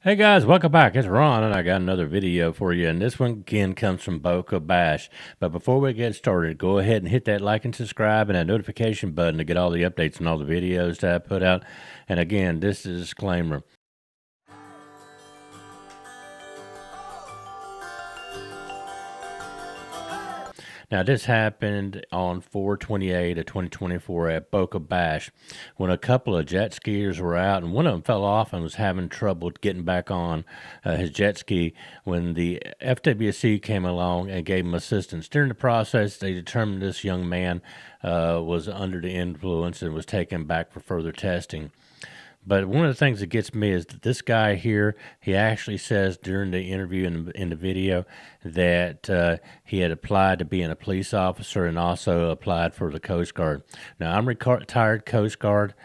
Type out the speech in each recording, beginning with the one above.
Hey guys, welcome back. It's Ron, and I got another video for you. And this one again comes from Boca Bash. But before we get started, go ahead and hit that like and subscribe and that notification button to get all the updates and all the videos that I put out. And again, this is a disclaimer. Now, this happened on 4/28 of 2024 at Boca Bash when a couple of jet skiers were out, and one of them fell off and was having trouble getting back on his jet ski when the FWC came along and gave him assistance. During the process, they determined this young man was under the influence and was taken back for further testing. But one of the things that gets me is that this guy here, he actually says during the interview in the video that he had applied to being a police officer and also applied for the Coast Guard. Now, I'm retired Coast Guard,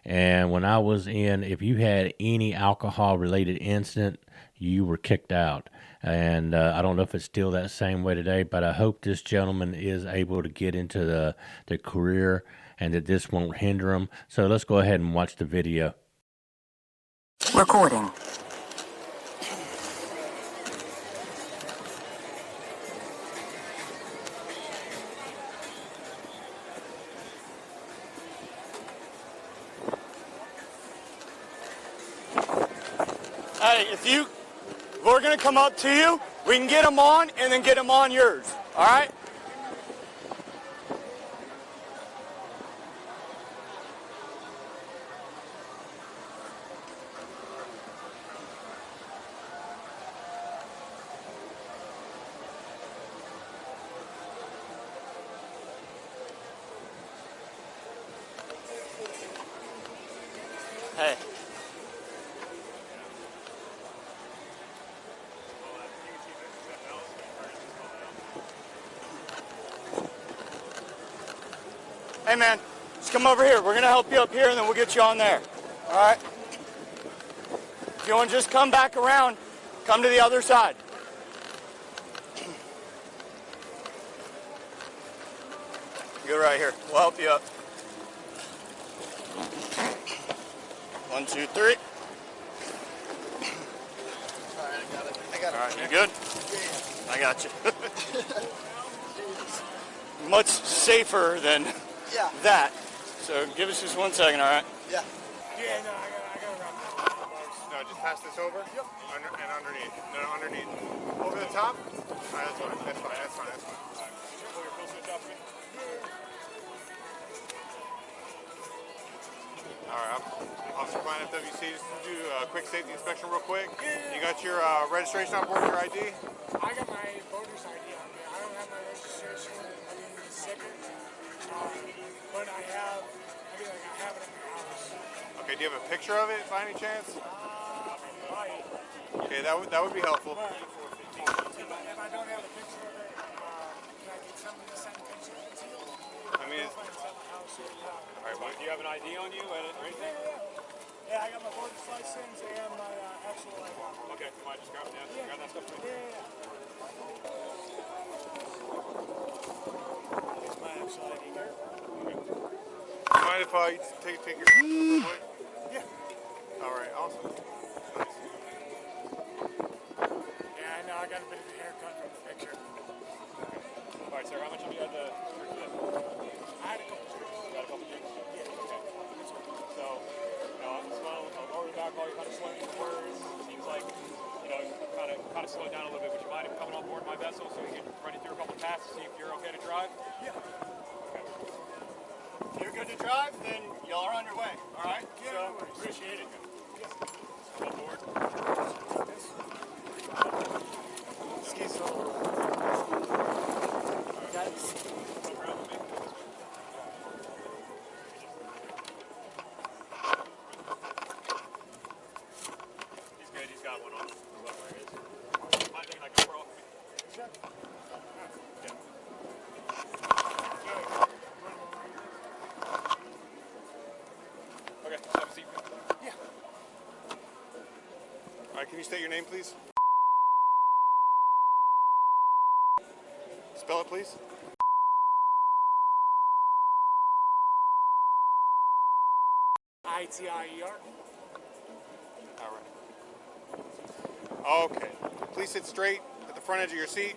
and when I was in, if you had any alcohol-related incident, you were kicked out. And I don't know if it's still that same way today, but I hope this gentleman is able to get into the career and that this won't hinder him. So let's go ahead and watch the video. Recording. Hey, if we're gonna come up to you, we can get them on and then get them on yours. All right? Hey. Hey man, just come over here. We're gonna help you up here and then we'll get you on there. All right? If you want to just come back around, come to the other side. Go right here. We'll help you up. 1, 2, 3. All right, I got it. All right, you good? I got you. Much safer than that. So give us just 1 second, all right? Yeah. Yeah, no, I got to wrap No, just pass this over. Yep. And underneath. No, underneath. Over the top? All right, that's fine. That's fine. That's fine. That's fine. Pull your close adjustment. All right. Officer Klein, FWC, just do a quick safety inspection real quick. Yeah. You got your registration on board, your ID? I got my voter's ID on me. I don't have my registration. I mean, the sticker. But I have it in my house. Okay, do you have a picture of it by any chance? Right. Okay, that would be helpful. But if I don't have a picture of it, can I get somebody to send a picture of it to you? I mean, it's, All right, do you have an ID on you or anything? Yeah, I got my voter's license and my actual ID. Okay, you might just grab that stuff for me? Yeah. It's my actual ID here. you mind if I take your real quick? Yeah. All right, awesome. Nice. Yeah, I know. I got a bit of a haircut from the picture. All right, sir. How much have you had to drink today? I had a couple drinks. You got a couple drinks? Yeah. Okay. So, I'm lower the back while you're kind of slowing your words. Seems like, kind of slowed down a little bit. Would you mind coming on board my vessel so we can run you through a couple tasks to see if you're okay to drive? Yeah. Okay. If you're good to drive, then y'all are underway. All right? Yeah, So, no worries. appreciate it. Come on board. Excuse me. Guys. He's good. He's got one on. Whoever it is. Mind taking that GoPro off of me? Sure. Yeah. Okay, have a seat. Yeah. All right, can you state your name, please? Spell it, please. ITIER. All right. Okay. Please sit straight at the front edge of your seat.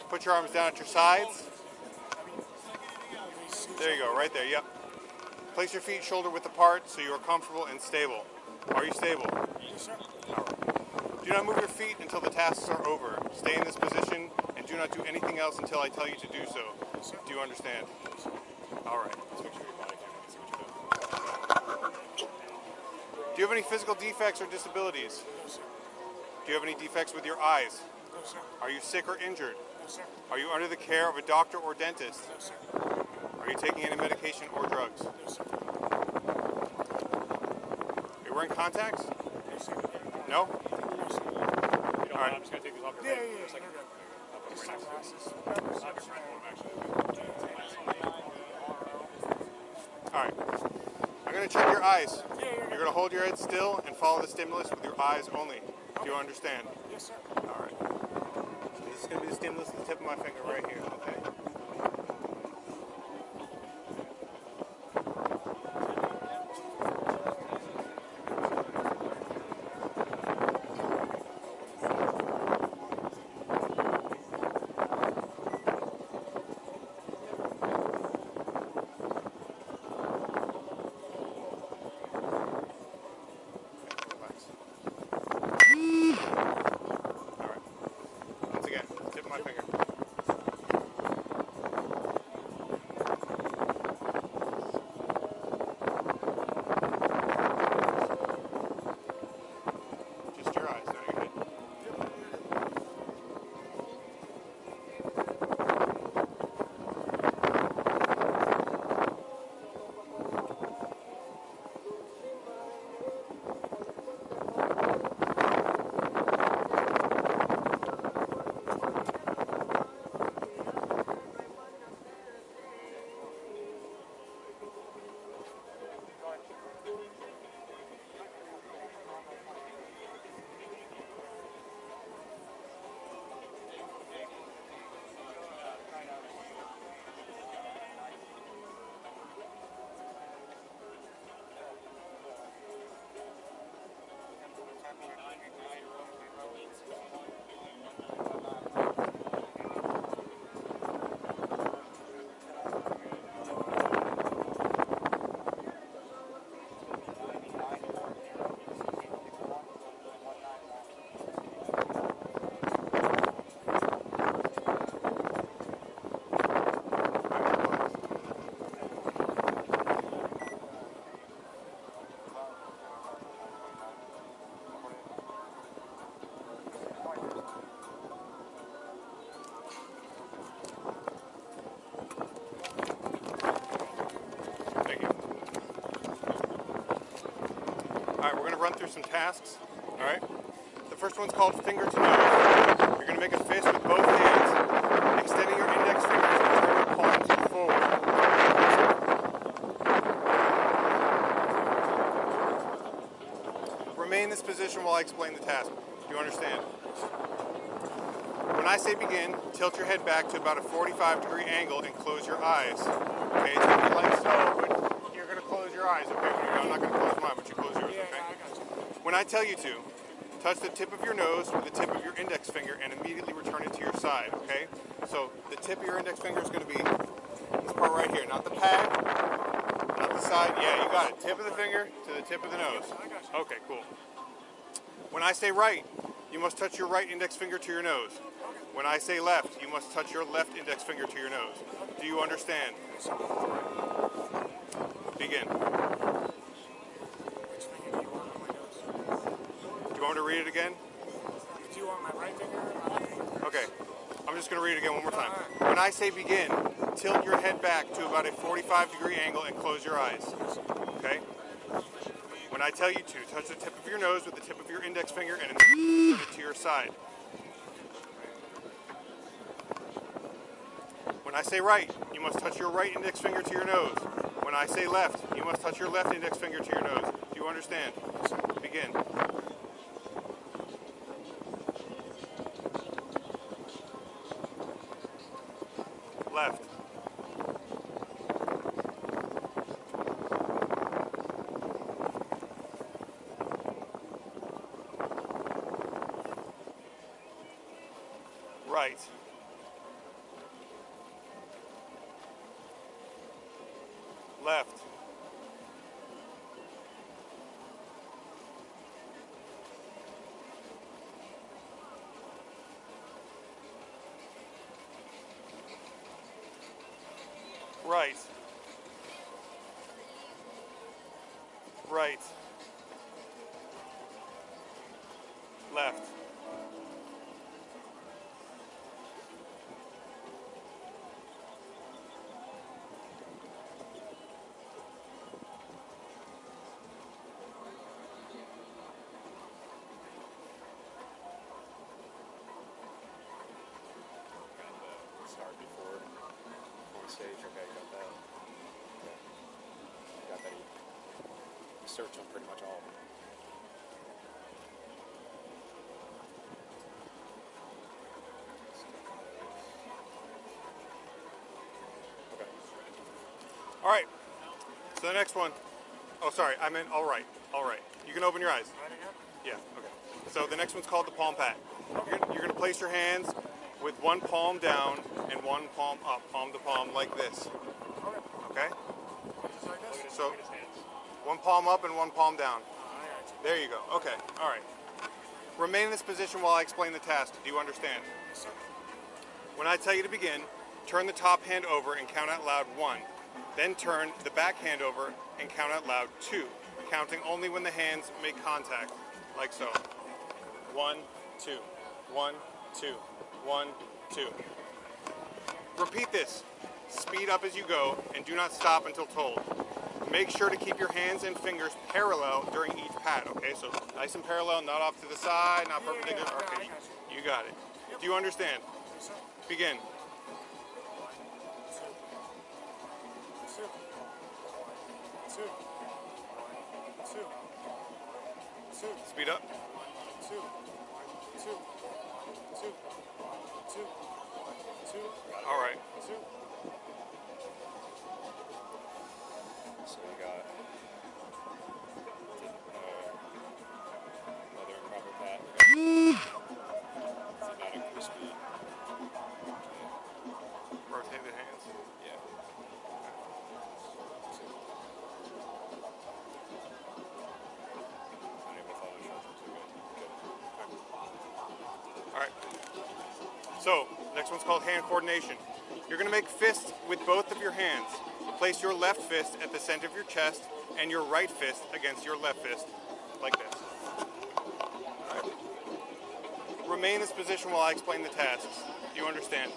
Put your arms down at your sides. There you go, right there, yep. Place your feet shoulder width apart so you are comfortable and stable. Are you stable? Yes, sir. Do not move your feet until the tasks are over. Stay in this position and do not do anything else until I tell you to do so. Yes, sir. Do you understand? All right. Let's make sure your body camera can see what you're doing. Do you have any physical defects or disabilities? No, sir. Do you have any defects with your eyes? No, sir. Are you sick or injured? No, sir. Are you under the care of a doctor or dentist? No, sir. Are you taking any medication or drugs? No, sir. Are you wearing contacts? No, sir. No? No, sir. You don't All mind, right. I'm just going to take this off your Yeah, head yeah, for a second. no, no. I'll put Just them right next to you. sunglasses. I'll have your friend put them actually. All right. I'm going to check your eyes. Yeah, yeah, You're going to hold your head still and follow the stimulus with your eyes only. Do you understand? Yes, sir. All right. So this is going to be the stimulus at the tip of my finger right here, okay? Relax. All right. Once again, tip of my finger. Just your eyes, not your head. Thank you. All right, we're going to run through some tasks. All right. The first one's called finger to nose. You're going to make a fist with both hands, extending your index fingers and turn your palms forward. Remain in this position while I explain the task. Do you understand? When I say begin, tilt your head back to about a 45-degree angle and close your eyes. Okay, take your legs so, but you're going to close your eyes, okay? I'm not going to close mine, but you close yours, Yeah, okay? I got you. When I tell you to, touch the tip of your nose with the tip of your index finger and immediately return it to your side, okay? So the tip of your index finger is going to be this part right here, not the pad, not the side. Yeah, you got it. Tip of the finger to the tip of the nose. I got you. Okay, cool. When I say right, you must touch your right index finger to your nose. When I say left, you must touch your left index finger to your nose. Do you understand? Begin. Which finger do you want on my nose? Do you want me to read it again? Do you want my right finger or my left finger? Okay. I'm just going to read it again one more time. Alright. When I say begin, tilt your head back to about a 45-degree angle and close your eyes. Okay? When I tell you to, touch the tip of your nose with the tip of your index finger and turn it to your side. When I say right, you must touch your right index finger to your nose. When I say left, you must touch your left index finger to your nose. Do you understand? Begin. Left. Right. Left. Right. Right. Left. Start before on stage. Okay, got that. Okay. Got that. Search on pretty much all of them. Okay. All right. So the next one. Oh, sorry. I meant all right. All right. You can open your eyes. Right again? Yeah. Okay. So the next one's called the palm pat. You're gonna place your hands with one palm down and one palm up, palm to palm, like this. Okay. Okay. Just like this? So Look at his hands. one palm up and one palm down. I got you. There you go. Okay. All right. Remain in this position while I explain the task. Do you understand? Yes, sir. When I tell you to begin, turn the top hand over and count out loud 1. Then turn the back hand over and count out loud 2, counting only when the hands make contact, like so. 1, 2, 1, 2, 1, 2. Repeat this. Speed up as you go and do not stop until told. Make sure to keep your hands and fingers parallel during each pat, okay? So nice and parallel, not off to the side, not perpendicular. I Okay, got you got it. Do you understand? Yes, sir. Begin. Two. Speed up. Two. All right. Two. So we got another improper pat. So not increase speed. Rotate the hands. Yeah. Unable to follow instructions. Good. All right. So, next one's called hand coordination. You're going to make fists with both of your hands. Place your left fist at the center of your chest and your right fist against your left fist, like this. All right. Remain in this position while I explain the tasks. Do you understand?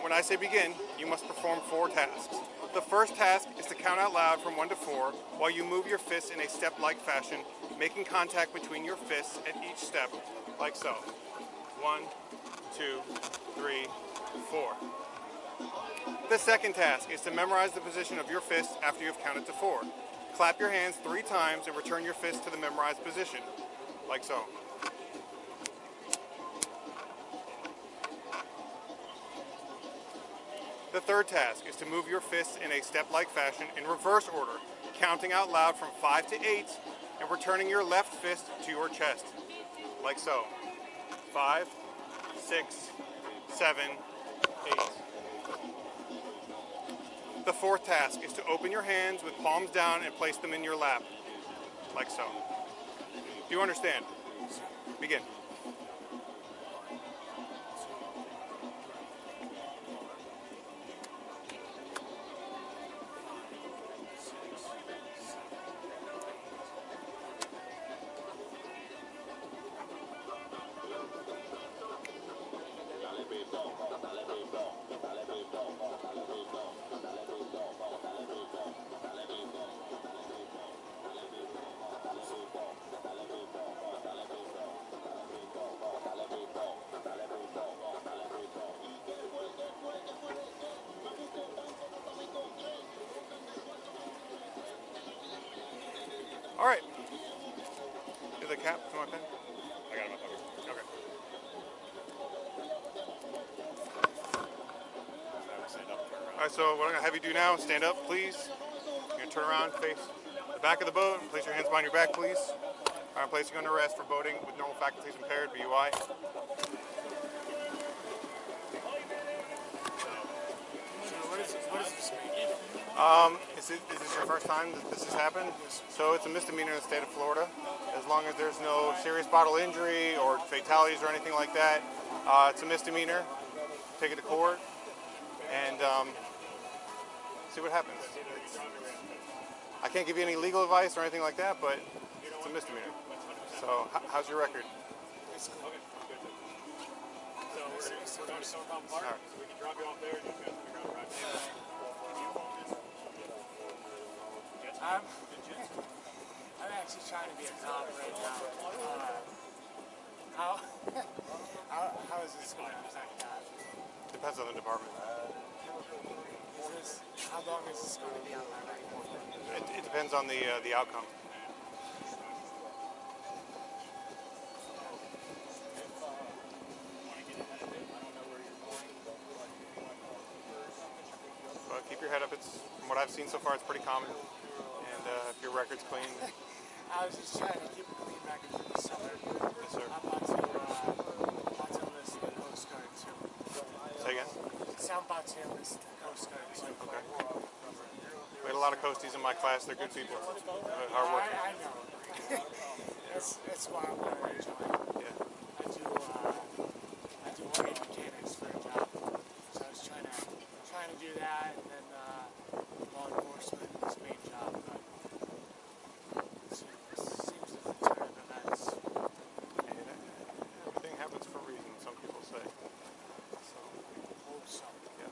When I say begin, you must perform 4 tasks. The first task is to count out loud from 1 to 4 while you move your fists in a step-like fashion, making contact between your fists at each step, like so. 1, 2, 3, 4. The second task is to memorize the position of your fists after you have counted to 4. Clap your hands 3 times and return your fist to the memorized position, like so. The third task is to move your fists in a step-like fashion in reverse order, counting out loud from 5 to 8 and returning your left fist to your chest, like so. 5, 6, 7, 8. The fourth task is to open your hands with palms down and place them in your lap, like so. Do you understand? Begin. All right. Is the cap to my pen? I got him up here. Okay. Stand up, turn around. All right, so what I'm gonna have you do now is stand up, please. You're gonna turn around, face the back of the boat, and place your hands behind your back, please. I'm placing you under arrest for boating with normal faculties impaired, BUI. What does this mean? Is this your first time that this has happened? So it's a misdemeanor in the state of Florida. As long as there's no serious bodily injury or fatalities or anything like that, it's a misdemeanor. Take it to court and see what happens. I can't give you any legal advice or anything like that, but it's a misdemeanor. So how's your record? It's cool. So we're going to Silicon Park, All right. so we can drop you off there and you guys can grab a ride. I'm actually trying to be a cop right now. How is this going to affect that? Depends on the department. How long is this going to be on my record? It depends on the outcome. But keep your head up. It's from what I've seen so far, it's pretty common. And if your record's clean, I was just trying to keep a clean record for the summer. yes, sir. I'm about to enlist the Coast Guard too. Say again. So I'm about to enlist the Coast Guard too. Okay. We had a lot of coasties in my class. They're good people. Hard working. I know. that's why I'm going to join. Yeah. I do working mechanics for a job. So I was trying to do that and then law enforcement is the main job. But it seems to turn events. Everything happens for a reason, some people say. So, Hope so. yeah.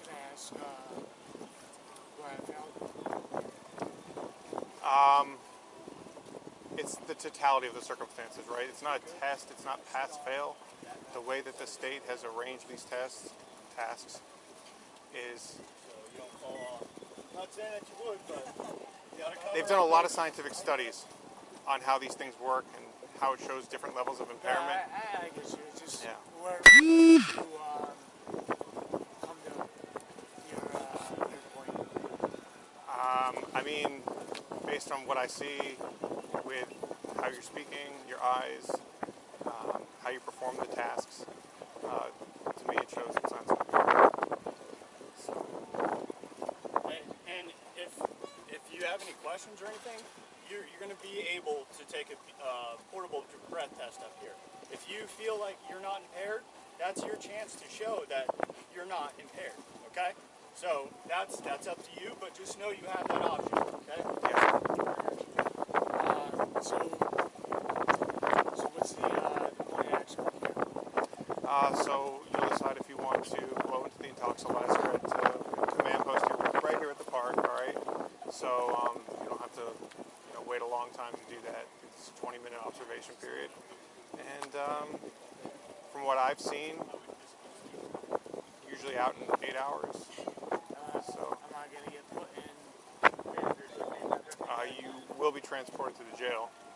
Can I ask where I found? It's the totality of the circumstances, right? It's not a test. It's not pass-fail. The way that the state has arranged these tasks, is Not saying that you would, but you gotta cover they've done a lot of scientific studies on how these things work and how it shows different levels of impairment. I get you. It's just Yeah. where you come to your point. I mean, based on what I see with how you're speaking, your eyes, how you perform the tasks, to me it shows it's not so And if you have any questions or anything, you're going to be able to take a portable breath test up here. If you feel like you're not impaired, that's your chance to show that you're not impaired. Okay? So that's up to you, but just know you have that option. Okay? Yeah. So what's the point of action here? So you'll decide if you want to blow into the intoxilizer at command post right here at the park, all right? So you don't have to wait a long time to do that. It's a 20-minute observation period. And from what I've seen, usually out in 8 hours. So Am I going to get put in? you will be transported to the jail.